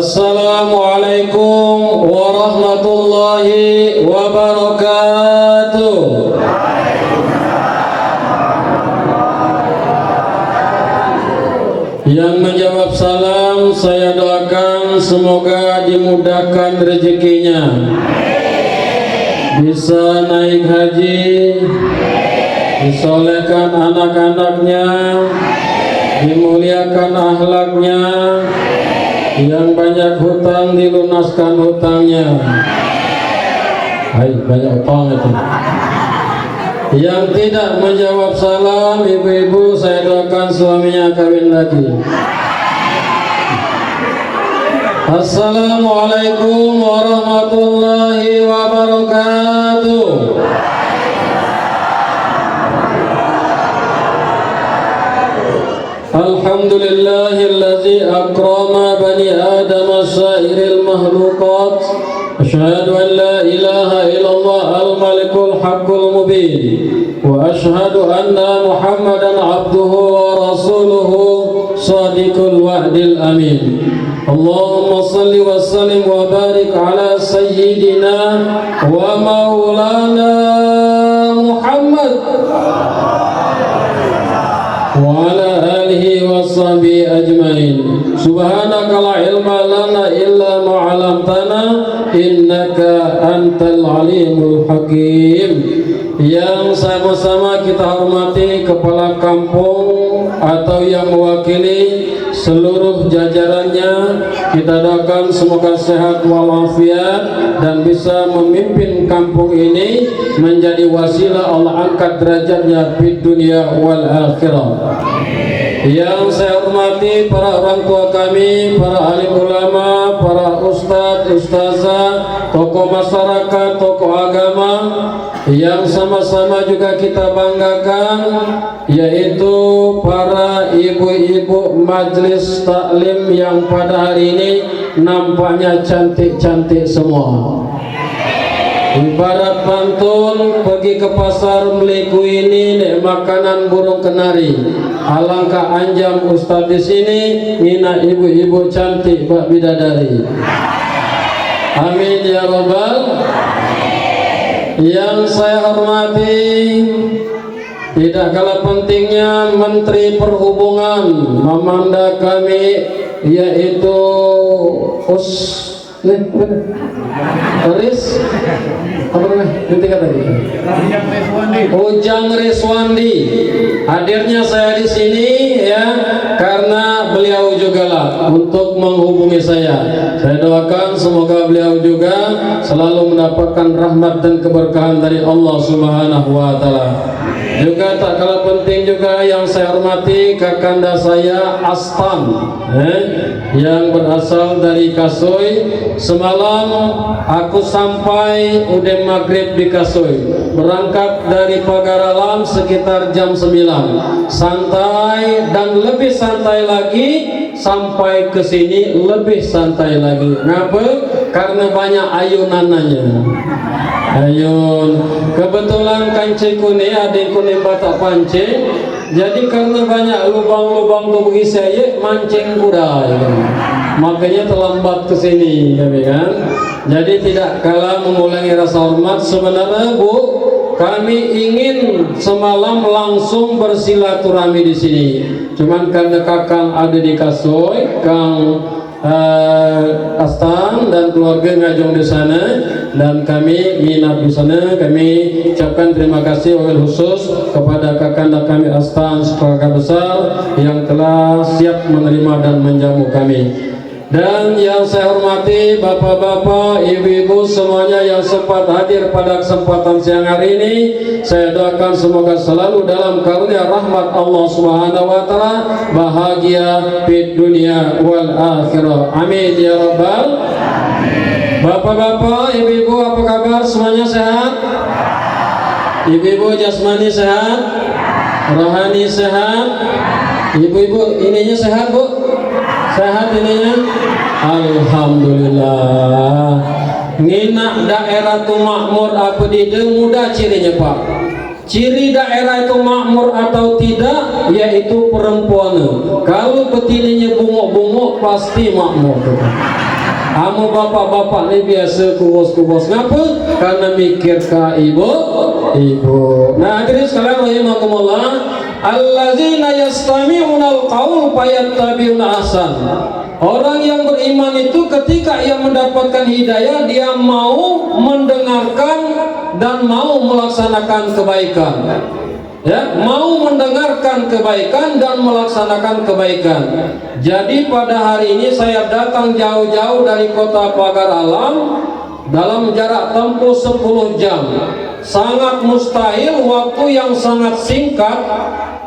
Assalamualaikum warahmatullahi wabarakatuh. Yang menjawab salam saya doakan semoga dimudahkan rezekinya, bisa naik haji, disolehkan anak-anaknya, dimuliakan akhlaknya, yang banyak hutang dilunaskan hutangnya. Hai, banyak hutang itu. Yang tidak menjawab salam, ibu-ibu saya doakan suaminya kawin lagi. Assalamualaikum warahmatullahi wabarakatuh. Alhamdulillahillazi akrama bani Adam sairil makhluqat. Asyhadu an la ilaha illallah al-malikul haqqul mubin wa asyhadu anna Muhammadan abduhu wa rasuluhu shadiqul wa'dil amin. Allahumma salli wa sallim wa barik ala sayyidina wa maulana Muhammad wa ala alihi wa sahbihi ajmain. Subhanaka la ilma lana illa ma 'allamtana innaka antal alimul hakim. Yang sama-sama kita hormati kepala kampung atau yang mewakili seluruh jajarannya, kita doakan semoga sehat walafiat dan bisa memimpin kampung ini menjadi wasilah Allah angkat derajatnya di dunia wal akhirah. Yang saya hormati para orang tua kami, para alim ulama, para ustadz, ustazah, tokoh masyarakat, tokoh agama, yang sama-sama juga kita banggakan, yaitu para ibu-ibu majelis taklim yang pada hari ini nampaknya cantik-cantik semua. Ibarat pantun, pergi ke pasar beli kuini, nek makanan burung kenari. Alangkah anjam ustaz di sini ngina ibu-ibu cantik Pak Bidadari. Amin ya rabbal. Yang saya hormati, tidak kalah pentingnya Menteri Perhubungan memanda kami, yaitu apa namanya? Ujang Reswandi. Hadirnya saya di sini ya karena beliau juga lah untuk menghubungi saya. Saya doakan semoga beliau juga selalu mendapatkan rahmat dan keberkahan dari Allah Subhanahu wa taala. Juga tak kalah penting juga yang saya hormati kakanda saya Astan yang berasal dari Kasoy. Semalam aku sampai udah maghrib di Kasoy, berangkat dari Pagar Alam sekitar jam 9, santai dan lebih santai lagi sampai ke sini lebih santai lagi. Ngapa? Karena banyak ayunannya. Ayun, kebetulan kancingku nih adikku nih batak pancing, jadi karena banyak lubang-lubang tubuh saya mancing kuda, ya. Makanya terlambat ke sini, kan? Jadi tidak kalah mengulangi rasa hormat. Sebenarnya Bu, kami ingin semalam langsung bersilaturahmi di sini, cuman karena kakang ada di Kasoy, Kang Astan dan keluarga ngajong di sana dan kami minat di sana. Kami ucapkan terima kasih wabil khusus kepada kakanda kami Astan sekeluarga besar yang telah siap menerima dan menjamu kami. Dan yang saya hormati bapak-bapak, ibu-ibu semuanya yang sempat hadir pada kesempatan siang hari ini, saya doakan semoga selalu dalam karunia rahmat Allah Subhanahu wa taala, bahagia di dunia wal akhirah. Amin ya rabbal. Bapak-bapak, ibu-ibu apa kabar? Semuanya sehat? Ibu-ibu jasmani sehat? Rohani sehat? Ibu-ibu ininya sehat, Bu? Sehat ininya? Alhamdulillah. Ngina daerah itu makmur apa tidak mudah cirinya, Pak. Ciri daerah itu makmur atau tidak yaitu perempuan. Kalau betininya bungok-bungok pasti makmur. Kamu bapak-bapak ini biasa kubos-kubos. Ngapa? Karena mikir ke ibu. Nah, hadirin sekalian rahimakumullah, allazina yastami'unal qaul fayattabi'una ahsan. Orang yang beriman itu ketika ia mendapatkan hidayah, dia mau mendengarkan dan mau melaksanakan kebaikan. Ya, mau mendengarkan kebaikan dan melaksanakan kebaikan. Jadi pada hari ini saya datang jauh-jauh dari kota Pagar Alam dalam jarak tempuh 10 jam. Sangat mustahil waktu yang sangat singkat,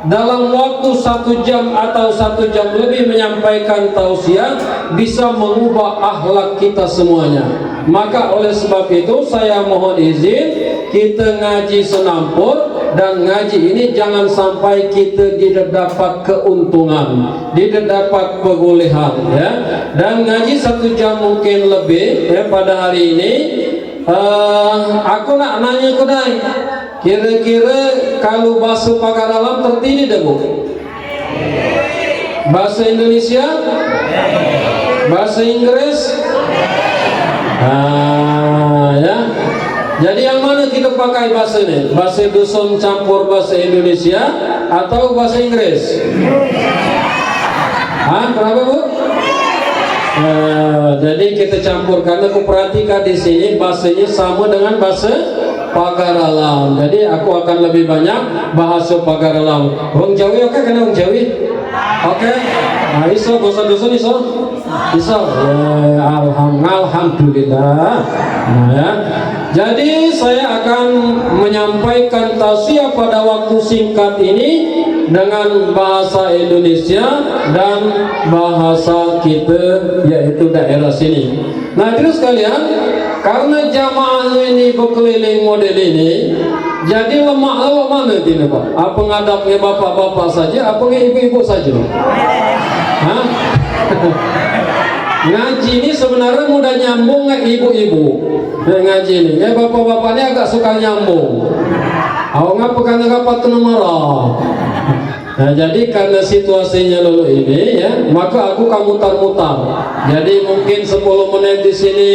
dalam waktu 1 jam atau 1 jam lebih menyampaikan tausiah bisa mengubah akhlak kita semuanya. Maka oleh sebab itu saya mohon izin kita ngaji senampur, dan ngaji ini jangan sampai kita tidak dapat keuntungan, tidak dapat pegulihan, ya. Dan ngaji 1 jam mungkin lebih, ya, pada hari ini. Aku nak nanya kedai, kira-kira kalau bahasa Pagar Alam tertini dah, Bu? Bahasa Indonesia? Bahasa Inggris? Ya. Jadi yang mana kita pakai bahasa ini? Bahasa dusun campur bahasa Indonesia atau bahasa Inggris? Kenapa, Bu? Jadi kita campur, karena aku perhatikan di sini bahasanya sama dengan bahasa Pagar Alam. Jadi aku akan lebih banyak bahasa Pagar Alam. Orang Jawi oke, kena orang Jawi. Oke. Nah, iso bahasa dusun iso. Iso. Ya, alhamdulillah. Nah, ya. Jadi saya akan menyampaikan tausiah pada waktu singkat ini dengan bahasa Indonesia dan bahasa kita, yaitu daerah sini. Nah, terus kalian, karena jamaahnya ini berkeliling model ini, jadi lemak mana ini, Pak? Apa ngadapnya bapak-bapak saja, apa ibu-ibu saja? Hah? Ngaji ini sebenarnya mudah nyambung nggak ibu-ibu? Ngaji ini, ya bapak-bapaknya agak suka nyambung. Awak pegang rapat nomor. Nah, jadi karena situasinya lalu ini, ya, maka aku kamu mutar-mutar. Jadi mungkin 10 menit di sini,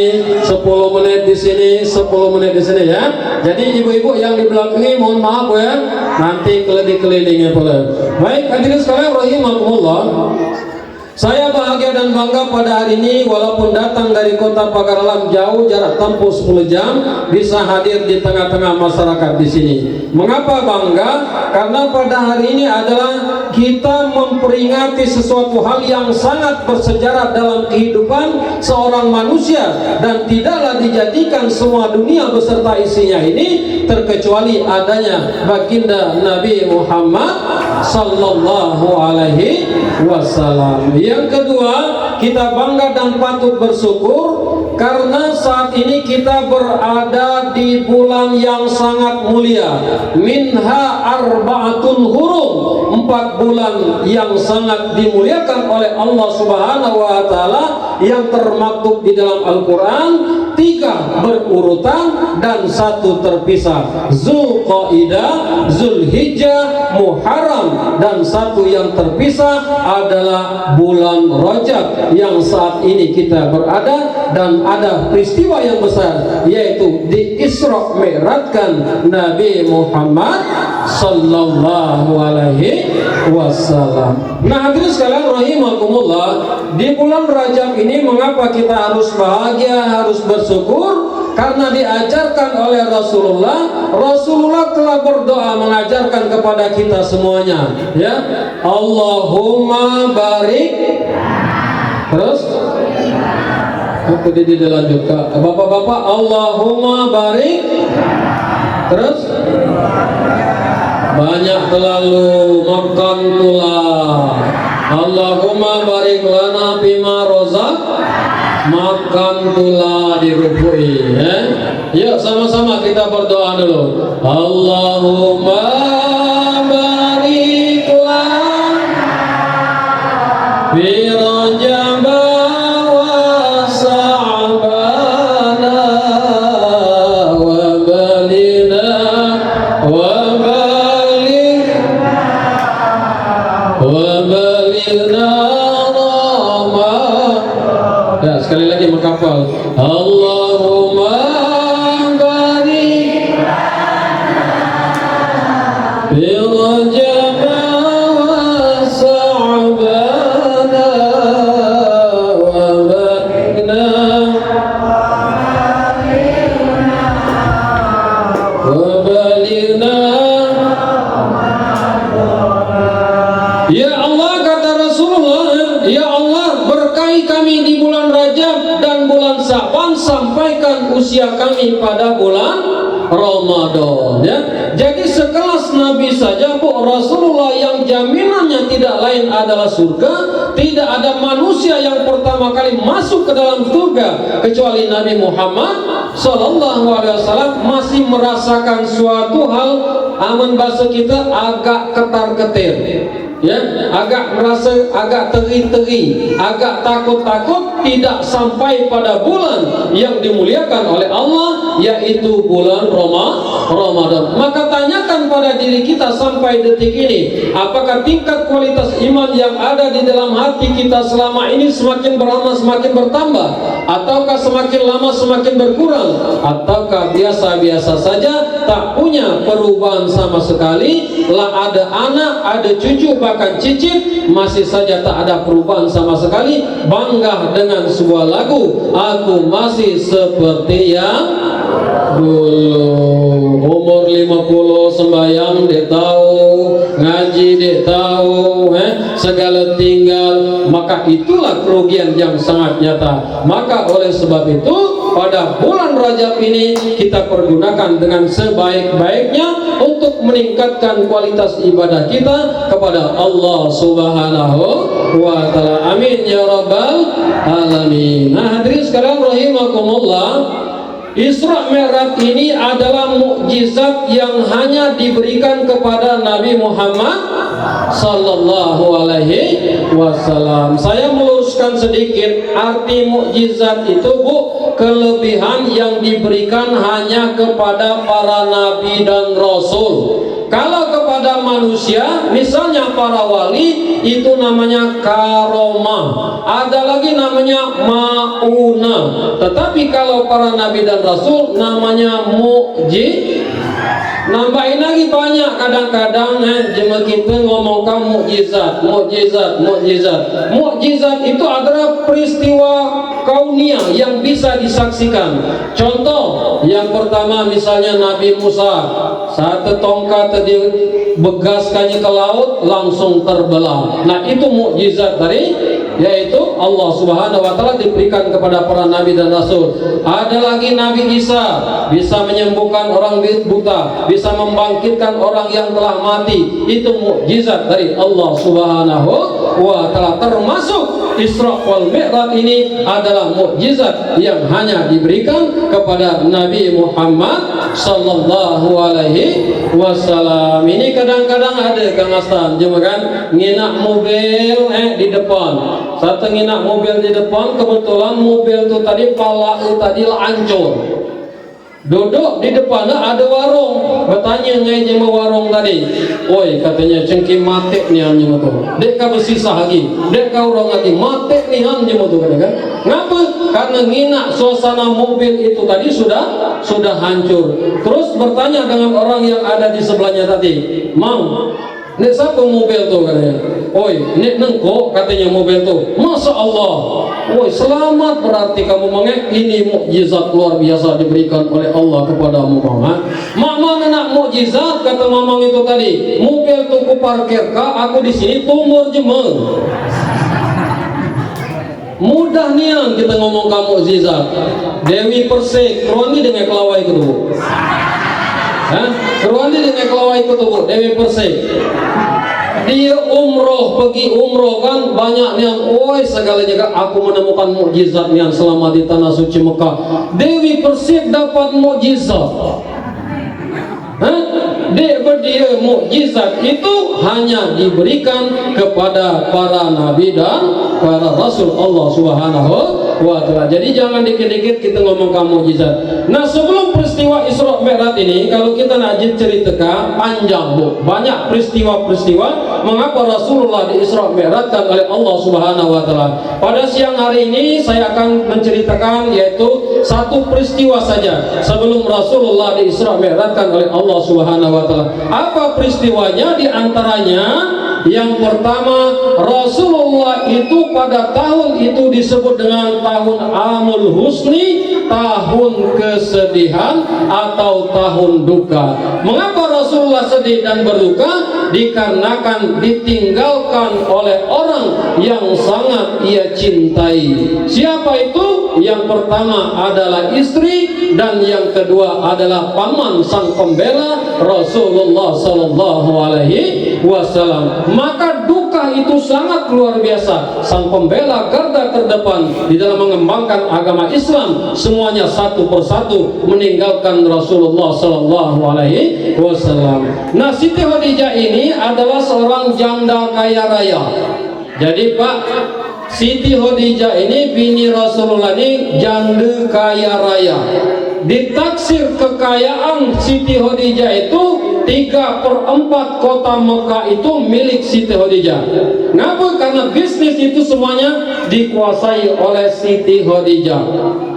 10 menit di sini, 10 menit di sini, ya. Jadi ibu-ibu yang di belakang ini mohon maaf, ya. Nanti keliling-kelilingnya boleh. Baik, hadirin sekalian rahimakumullah. Saya bahagia dan bangga pada hari ini, walaupun datang dari kota Pagar Alam jauh, jarak tempuh 10 jam, bisa hadir di tengah-tengah masyarakat di sini. Mengapa bangga? Karena pada hari ini adalah kita memperingati sesuatu hal yang sangat bersejarah dalam kehidupan seorang manusia, dan tidaklah dijadikan semua dunia beserta isinya ini terkecuali adanya baginda Nabi Muhammad sallallahu alaihi wasallam. Yang kedua, kita bangga dan patut bersyukur karena saat ini kita berada di bulan yang sangat mulia. Minha arba'atun hurum, 4 bulan yang sangat dimuliakan oleh Allah Subhanahu wa taala, yang termaktub di dalam Al-Qur'an. 3 berurutan dan 1 terpisah. Zulqaidah, Zulhijjah, Muharram, dan 1 yang terpisah adalah bulan Rajab yang saat ini kita berada. Dan ada peristiwa yang besar, yaitu di Isra Mi'rajkan Nabi Muhammad sallallahu alaihi wasallam. Nah, hadirin sekalian rahimakumullah, di bulan Rajab ini mengapa kita harus bahagia, harus bersyukur? Karena diajarkan oleh Rasulullah. Rasulullah telah berdoa mengajarkan kepada kita semuanya, ya. Allahumma barik, terus Aku dilanjutkan. Bapak-bapak, Allahumma barik. Terus banyak terlalu makan tulah. Allahumma barik lana bima rozak. Makan tulah dirubui. Yuk sama-sama kita berdoa dulu. Allahumma barik lana bi Rajab wa Sa'bana wa balina wa balina Rama. Ya, sekali lagi menghafal. Allahumma barik bi Rajab wa Sa'bana wa balina wa balina. Ya Allah, kata Rasulullah, ya Allah, berkahi kami di bulan Rajab dan bulan Sa'ban, sampaikan usia kami pada bulan Ramadan. Ya. Jadi sekelas Nabi saja, Bu, Rasulullah yang jaminannya tidak lain adalah surga. Tidak ada manusia yang pertama kali masuk ke dalam surga kecuali Nabi Muhammad Sallallahu Alaihi Wasallam masih merasakan suatu hal, aman bahasa kita, agak ketar-ketir. Ya, agak merasa agak teri-teri, agak takut-takut tidak sampai pada bulan yang dimuliakan oleh Allah, yaitu bulan Ramadan. Maka tanyakan pada diri kita sampai detik ini, apakah tingkat kualitas iman yang ada di dalam hati kita selama ini semakin berlama semakin bertambah, ataukah semakin lama semakin berkurang, ataukah biasa-biasa saja, tak punya perubahan sama sekali, lah ada anak, ada cucu, bahkan cicit, masih saja tak ada perubahan sama sekali, bangga dengan sebuah lagu, aku masih seperti yang dulu. Umur 50 sembahyang dia tahu, ngaji dia tahu, segala tinggal, maka itulah kerugian yang sangat nyata. Maka oleh sebab itu pada bulan Rajab ini kita pergunakan dengan sebaik-baiknya untuk meningkatkan kualitas ibadah kita kepada Allah Subhanahu wa ta'ala. Amin ya rabbal alamin. Nah, hadirin sekalian rahimakumullah, Isra Mi'raj ini adalah mukjizat yang hanya diberikan kepada Nabi Muhammad Sallallahu Alaihi Wasallam. Saya meluruskan sedikit, arti mukjizat itu, Bu, kelebihan yang diberikan hanya kepada para nabi dan rasul. Kalau kepada manusia, misalnya para wali, itu namanya karomah, ada lagi namanya mauna. Tetapi kalau para nabi dan rasul namanya nambahin lagi banyak. Kadang-kadang jemaah kita ngomongkan mukjizat. Mukjizat itu adalah peristiwa kauniyah yang bisa disaksikan. Contoh yang pertama, misalnya Nabi Musa, satu tongkat dibegaskannya ke laut langsung terbelah. Nah, itu mukjizat dari, yaitu Allah Subhanahu wa ta'ala diberikan kepada para nabi dan rasul. Ada lagi Nabi Isa, bisa menyembuhkan orang buta, bisa membangkitkan orang yang telah mati. Itu mukjizat dari Allah Subhanahu wa ta'ala. Termasuk Isra wal Mi'raj ini adalah mukjizat yang hanya diberikan kepada Nabi Muhammad Sallallahu Alaihi Wasallam. Ini kadang-kadang ada Kang Astan, cuma kan nginak mobil di depan. Satu nginak mobil di depan, kebetulan mobil itu tadi pala tadi hancur. Duduk di depannya ada warung, bertanya ngai jema warung tadi, oi katanya cengki mate nih hanya tu, dek kau bersisa lagi, dek kau orang lagi mate nih hanya tu kan? Ngapa? Karena nginak suasana mobil itu tadi sudah hancur. Terus bertanya dengan orang yang ada di sebelahnya tadi, Mang, nek siapa mobil tu katanya? Oi, nek nengko katanya mobil tu. Masya Allah. Oi, selamat, berarti kamu mengek ini mukjizat luar biasa diberikan oleh Allah kepada Muhammad. Mama nak mukjizat, kata mamang itu tadi. Mobil tu ku parkir ka, aku di sini tumur jemeng. Mudah nian kita ngomong kamu mukjizat. Dewi Persik, keruani dengan kelawai itu bu. Keruani dengan kelawai itu bu, Dewi Persik. Dia umroh, pergi umroh kan banyak yang, oi segalanya kan aku menemukan mukjizat yang selama di tanah suci Mekah. Dewi Persik dapat mukjizat. Dia mukjizat itu hanya diberikan kepada para nabi dan para rasul Allah Subhanahu wa ta'ala. Jadi jangan dikit-dikit kita ngomongkan mukjizat. Nah, sebelum peristiwa Isra Mi'raj ini, kalau kita nak ceritakan panjang bu, banyak peristiwa-peristiwa mengapa Rasulullah di Isra Mi'rajkan oleh Allah Subhanahu wa ta'ala. Pada siang hari ini saya akan menceritakan yaitu satu peristiwa saja sebelum Rasulullah di Isra Mi'rajkan oleh Allah Subhanahu wa ta'ala. Apa peristiwanya? Di antaranya yang pertama, Rasulullah itu pada tahun itu disebut dengan tahun Amul Husni, tahun kesedihan atau tahun duka. Mengapa Rasulullah sedih dan berduka? Dikarenakan ditinggalkan oleh orang yang sangat ia cintai. Siapa itu? Yang pertama adalah istri, dan yang kedua adalah paman sang pembela Rasulullah sallallahu alaihi wasallam. Maka duka itu sangat luar biasa. Sang pembela garda terdepan di dalam mengembangkan agama Islam, semuanya satu persatu meninggalkan Rasulullah sallallahu alaihi wasallam. Nah, Siti Khadijah ini adalah seorang janda kaya raya. Jadi Pak, Siti Khadijah ini bini Rasulullah ini janda kaya raya. Ditaksir kekayaan Siti Khadijah itu 3/4 kota Mekah itu milik Siti Khadijah. Kenapa? Karena bisnis itu semuanya dikuasai oleh Siti Khadijah.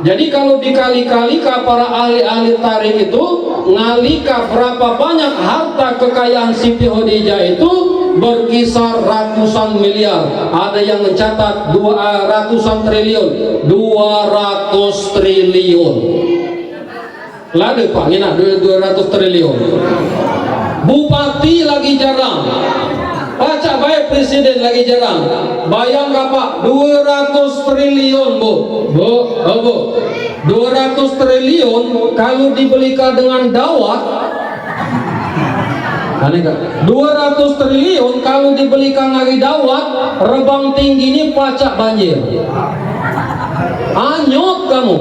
Jadi kalau dikali-kali ke para ahli-ahli tarikh itu ngalika berapa banyak harta kekayaan Siti Khadijah itu berkisar ratusan miliar. Ada yang mencatat ratusan triliun, 200 triliun. Lada Pak, ini 200 triliun. Bupati lagi jarang, pacak baik presiden lagi jarang. Bayang Pak, 200 triliun bu, 200 triliun kalau dibelikan dengan dawat. 200 triliun kalau dibelikan lagi dawat, Rebang Tinggi ini pacak banjir. Anyut kamu.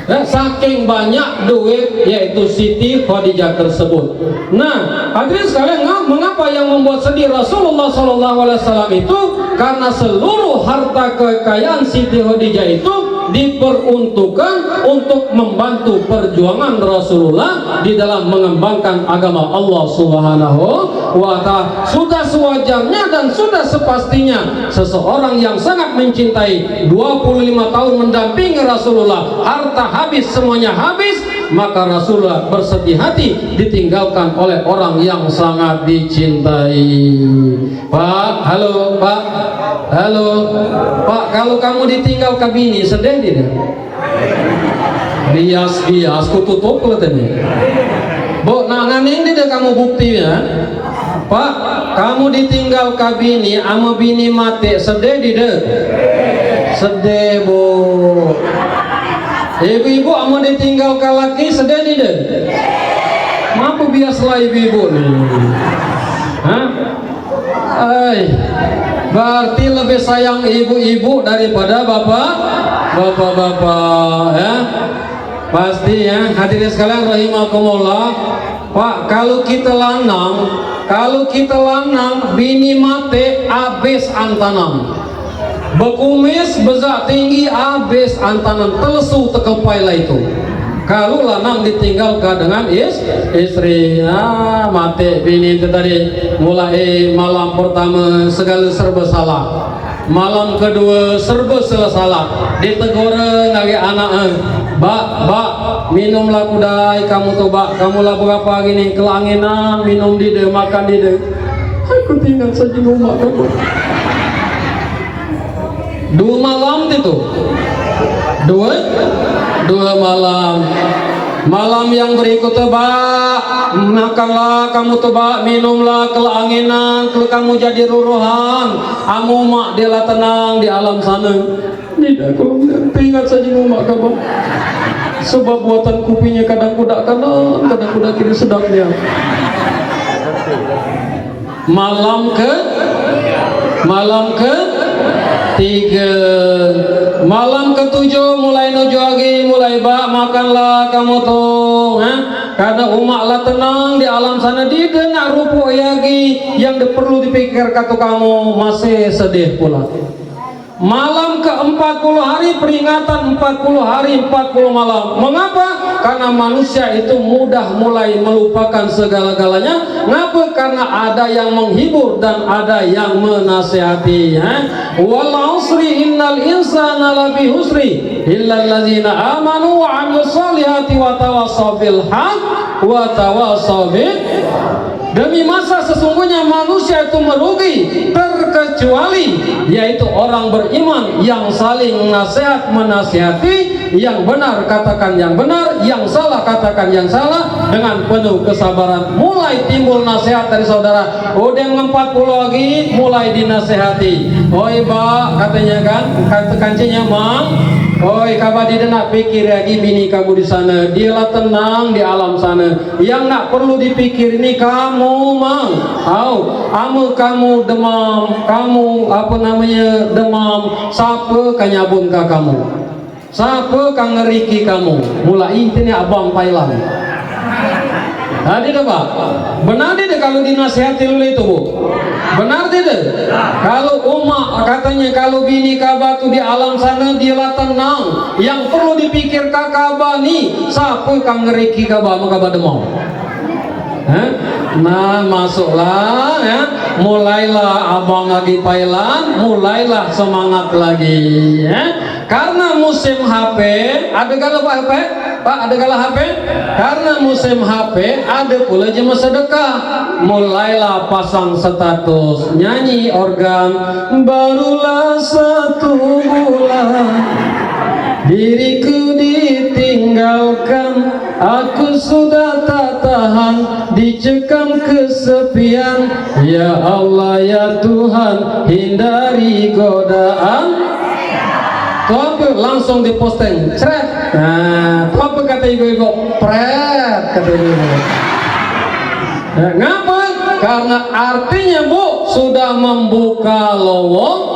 Saking banyak duit yaitu Siti Khadijah tersebut. Nah, hadirin sekalian, mengapa yang membuat sedih Rasulullah SAW itu? Karena seluruh harta kekayaan Siti Khadijah itu diperuntukkan untuk membantu perjuangan Rasulullah di dalam mengembangkan agama Allah Subhanahu wa ta'ala. Sudah sewajarnya dan sudah sepastinya seseorang yang sangat mencintai 25 tahun mendampingi Rasulullah, harta habis, semuanya habis, maka Rasulullah bersedih hati ditinggalkan oleh orang yang sangat dicintai. Pak, halo Pak, halo Pak, kalau kamu ditinggal ke bini sedih tidak? Bias kututup letenya. Bu, nah nganing tidak kamu buktinya? Pak, kamu ditinggal ke bini ama bini mati sedih tidak? Sedih bu. Ibu-ibu ama ditinggal ke laki sedih tidak? Mampu biaslah ibu-ibu nih. Hah? Berarti lebih sayang ibu-ibu daripada bapak-bapak ya. Pasti ya, hadirin sekalian rahimakumullah. Pak, kalau kita lanang bini mate abis antanam, bekumis bezak tinggi abis antanan, telesu tekepai lah itu. Kalau lanang ditinggalkan dengan istri, mati bini itu tadi. Mulai malam pertama segala serba salah, malam kedua serba salah, ditegur lagi anak, bak minumlah kudai kamu tuh bak, kamu lah berapa gini kelanginan, minum dide, makan dide. Aku tinggal saja rumah kamu. 2 malam itu, 2 malam. Malam yang berikutnya Pak, makanlah kamu tebak, minumlah kelanginan, kalau kamu jadi ruruhan, amu mak dia lah tenang di alam sana. Tidak, kalau ingat saja mak kamu. Sebab buatan kupinya kadang kuda kanan, kadang kuda kiri sedapnya. Malam ke tiga, malam ketujuh mulai nuju lagi, mulai makanlah kamu tuh, karena umat lah tenang di alam sana, di nak rupu lagi yang perlu dipikir kata kamu masih sedih pula. Malam ke-40 hari, peringatan 40 hari 40 malam. Mengapa? Karena manusia itu mudah mulai melupakan segala-galanya. Ngapa? Karena ada yang menghibur dan ada yang menasihati. Wal 'usri innal insana lafi husri illal ladzina amanu wa 'amilus solihati wa tawassaw bil haqq wa tawassaw bil. Demi masa sesungguhnya manusia itu merugi, terkecuali yaitu orang beriman yang saling nasihat menasihati, yang benar katakan yang benar, yang salah katakan yang salah dengan penuh kesabaran. Mulai timbul nasihat dari saudara, udah 40 lagi mulai dinasehati. Oi ba, katanya kan, kancinya mang. Oi kabar dia nak pikir lagi bini kamu di sana, dialah tenang di alam sana. Yang nak perlu dipikir ini kamu mang. Kamu demam, kamu demam. Siapa kan nyabun ka kamu? Siapa kan ngeriki kamu? Mulai intinya abang pailan. Tadi dah pak, benar tidak kalau dinasihati oleh itu bu? Benar tidak? Kalau umat katanya kalau bini kabar tu di alam sana dia tenang, yang perlu dipikir kabar ni, siapa kang ngeriki kabar maka demam? Nah masuklah ya, mulailah abang lagi pailan, mulailah semangat lagi ya. Karena musim HP, ada kalau HP? Pak, ada kalau HP? Karena musim HP, ada pula jemaah sedekah. Mulailah pasang status, nyanyi organ, barulah 1 bulan diriku ditinggalkan, aku sudah tak tahan, dicekam kesepian. Ya Allah ya Tuhan, hindari godaan. Tuh langsung diposting, cret. Nah, tuh apa kata ibu-ibu? Pret, kata ibu-ibu. Nah, ngapa? Karena artinya bu sudah membuka lowongan.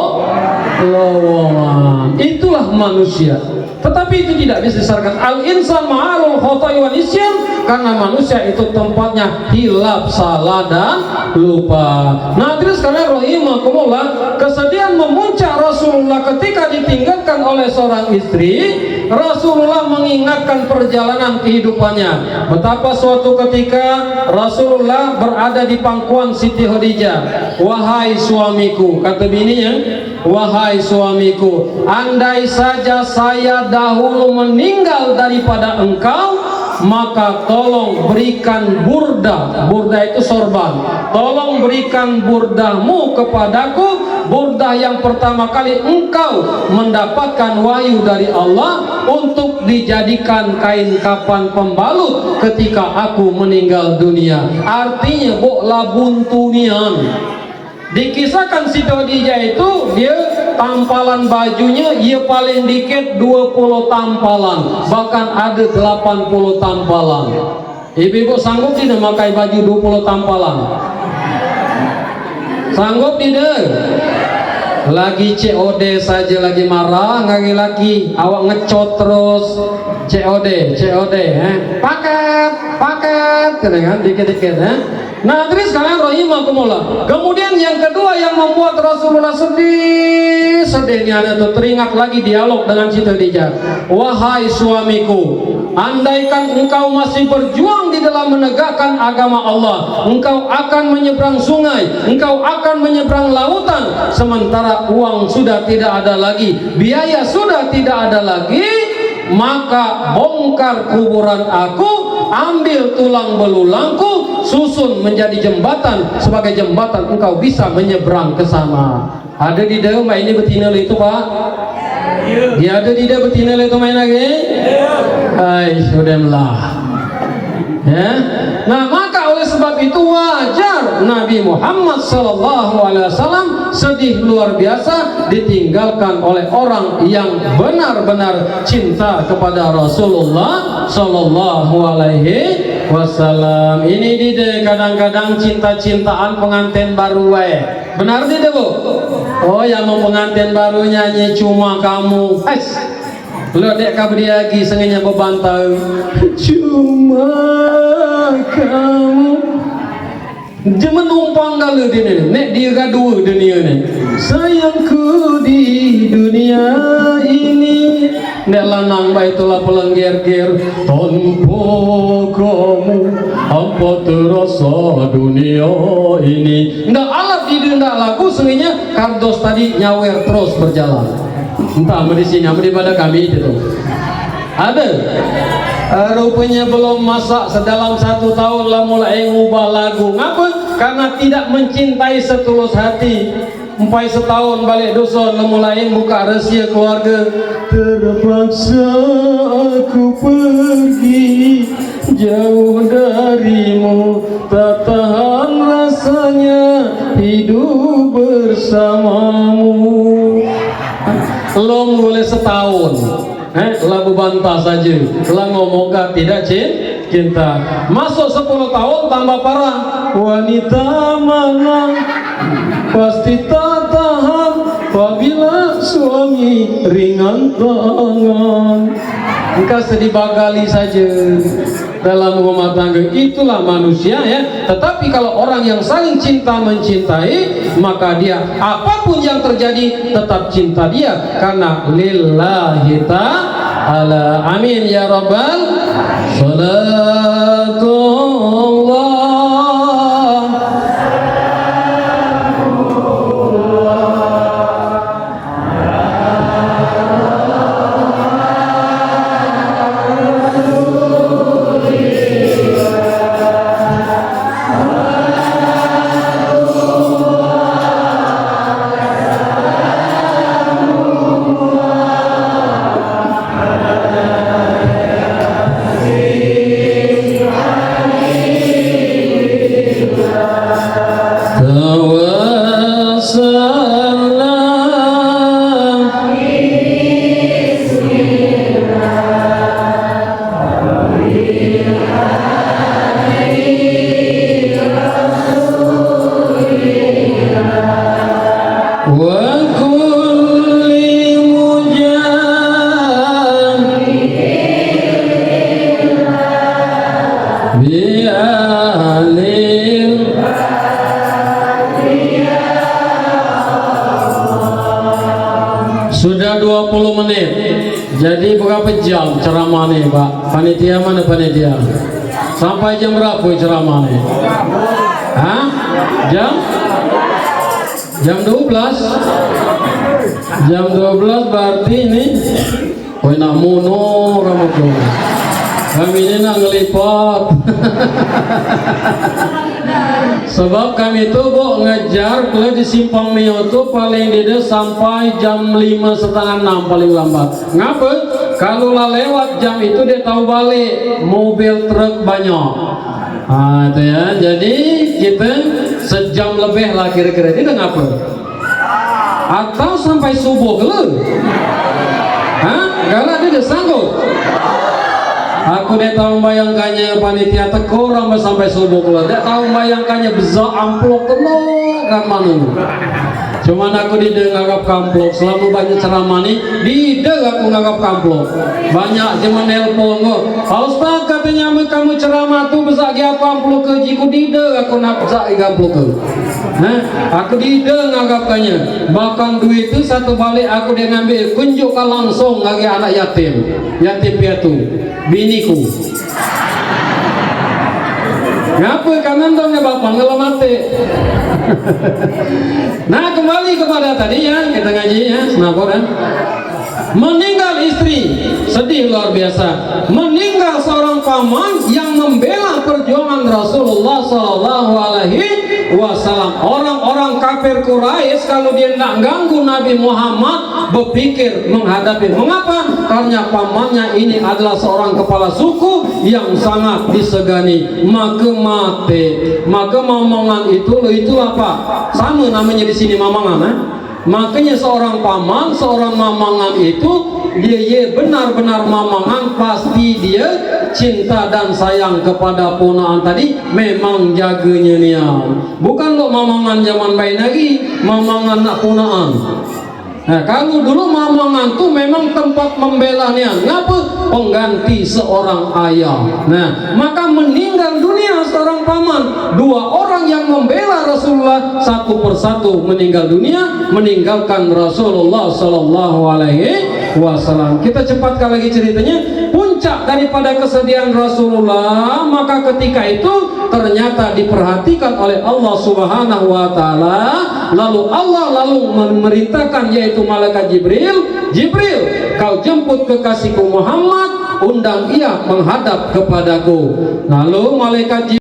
Itulah manusia. Tetapi itu tidak bisa disarkan al-insan ma'alul khotai wal isyan, karena manusia itu tempatnya hilaf, salah dan lupa. Nah terus karena rahimakumullah, kesedihan memuncak Rasulullah ketika ditinggalkan oleh seorang istri. Rasulullah mengingatkan perjalanan kehidupannya, betapa suatu ketika Rasulullah berada di pangkuan Siti Khadijah. Wahai suamiku, kata bininya, wahai suamiku, andai saja saya dahulu meninggal daripada engkau, maka tolong berikan burda. Burda itu sorban. Tolong berikan burdamu kepadaku, burda yang pertama kali engkau mendapatkan wahyu dari Allah untuk dijadikan kain kapan pembalut ketika aku meninggal dunia. Artinya boklah buntunian. Dikisahkan Siti Khadijah itu dia tampalan bajunya ia paling dikit 20 tampalan, bahkan ada 80 tampalan. Ibu-ibu sanggup tidak memakai baju 20 tampalan? Sanggup tidak? Lagi COD saja lagi marah, lagi awak ngecot terus COD paket kan dikit-dikit Nah terus kalian rahimakumullah. Kemudian yang kedua yang membuat Rasulullah sedihnya itu teringat lagi dialog dengan Siti Khadijah. Wahai suamiku, andaikan engkau masih berjuang di dalam menegakkan agama Allah, engkau akan menyeberang sungai, engkau akan menyeberang lautan, sementara uang sudah tidak ada lagi, biaya sudah tidak ada lagi, maka bongkar kuburan aku, ambil tulang belulangku, susun menjadi jembatan, sebagai jembatan engkau bisa menyeberang ke sana. Ada di dalam ini betina itu pak? Ya ada di dalam betina itu main lagi? Hai sudahlah. Ya. Nah, maka oleh sebab itu wajar Nabi Muhammad SAW sedih luar biasa ditinggalkan oleh orang yang benar-benar cinta kepada Rasulullah Sallallahu Alaihi Wasallam. Ini dide kadang-kadang cinta-cintaan pengantin baru benar tidak Bu? Oh, yang mau pengantin baru nyanyi cuma kamu. Lu dek kabriagi sengaja bebantai cuma kamu. Dia menumpang galau di ni. Nek dia gaduh dunia ni. Sayangku di dunia ini. Nek lanang baitulah pelengger-ger tanpa kamu apa terasa dunia ini. Ndak alat ide ndak lagu sengaja kardos tadi nyawer terus berjalan. Entah medisinya daripada kami itu ada rupanya belum masak sedalam 1 tahun lah mulai ngubah lagu. Ngapa? Karena tidak mencintai setulus hati. Sampai setahun balik dusun lah mulai buka rahasia keluarga. Terpaksa aku pergi jauh darimu, tak tahan rasanya hidup bersamamu. Belum boleh setahun lagu bantah saja lah ngomong tidak cinta. Masuk 10 tahun tambah parah. Wanita mana pasti tak tahan apabila suami ringan tangan. Engkau sedih bagali saja dalam rumah tangga. Itulah manusia ya. Tetapi kalau orang yang saling cinta mencintai, maka dia apapun yang terjadi tetap cinta dia karena lillahi ta'ala. Amin ya rabbal salatullah. Sudah 20 menit. Jadi berapa jam ceramah nih Pak? Panitia mana panitia? Sampai jam berapa ceramah nih? Hah? Jam 12? Jam 12 berarti ini oh nak mono rambutku. Kami ini nak ngelipat. Sebab kami itu Bu ngejar kalau di Simpang Mio itu paling tidak sampai jam 5:30-6 paling lambat. Ngapa? Kalau lah lewat jam itu dia tahu balik mobil truk banyak. Itu ya. Jadi kita sejam lebih lah kira-kira. Tidak ngapa? Atau sampai subuh dulu? Hah? Kalau dia sanggup? Aku dia tahu bayangkannya panitia tekor sampai subuh keluar. Dia tahu bayangkannya besar amplop telur kan mana. Cuman aku tidak nganggap kamplok. Selama banyak ceramah nih, tidak aku nganggap kamplok. Banyak cuma nelpon kok. Ustaz katanya kamu ceramah tuh besar dia kamplok ke jiku tidak aku nak besar kamplok ke. Aku tidak nganggapkannya. Bahkan duit itu satu balik aku dia ngambil kunjukkan langsung lagi anak yatim piatu biniku. Ngapa kanan dong ya bapak ngelam mati. Nah kembali kepada tadi ya kita ngaji ya senapor kan. Meninggal istri sedih luar biasa. Meninggal seorang paman yang membela perjuangan Rasulullah Sallallahu Alaihi wasallam. Orang-orang kafir Quraisy kalau dia tidak ganggu Nabi Muhammad berpikir menghadapi. Mengapa? Karena pamannya ini adalah seorang kepala suku yang sangat disegani. Maka mamangan itu apa? Sama namanya di sini mamangan. Makanya seorang paman, seorang mamangan itu dia benar-benar mamangan, pasti dia cinta dan sayang kepada ponaan tadi, memang jaganya nia. Bukan lo mamangan zaman bayi lagi, mamangan nak ponaan. Nah, kalau dulu mamangan tuh memang tempat membela nia. Ngapa? Pengganti seorang ayah. Nah, maka meninggal dunia seorang paman, dua orang yang membela Rasulullah satu persatu meninggal dunia, meninggalkan Rasulullah Sallallahu Alaihi Wasallam. Kita cepatkan lagi ceritanya. Puncak daripada kesedihan Rasulullah, maka ketika itu ternyata diperhatikan oleh Allah Subhanahu Wa Taala. Lalu Allah memerintahkan yaitu malaikat Jibril, kau jemput kekasihku Muhammad, undang ia menghadap kepadaku. Lalu malaikat Jibril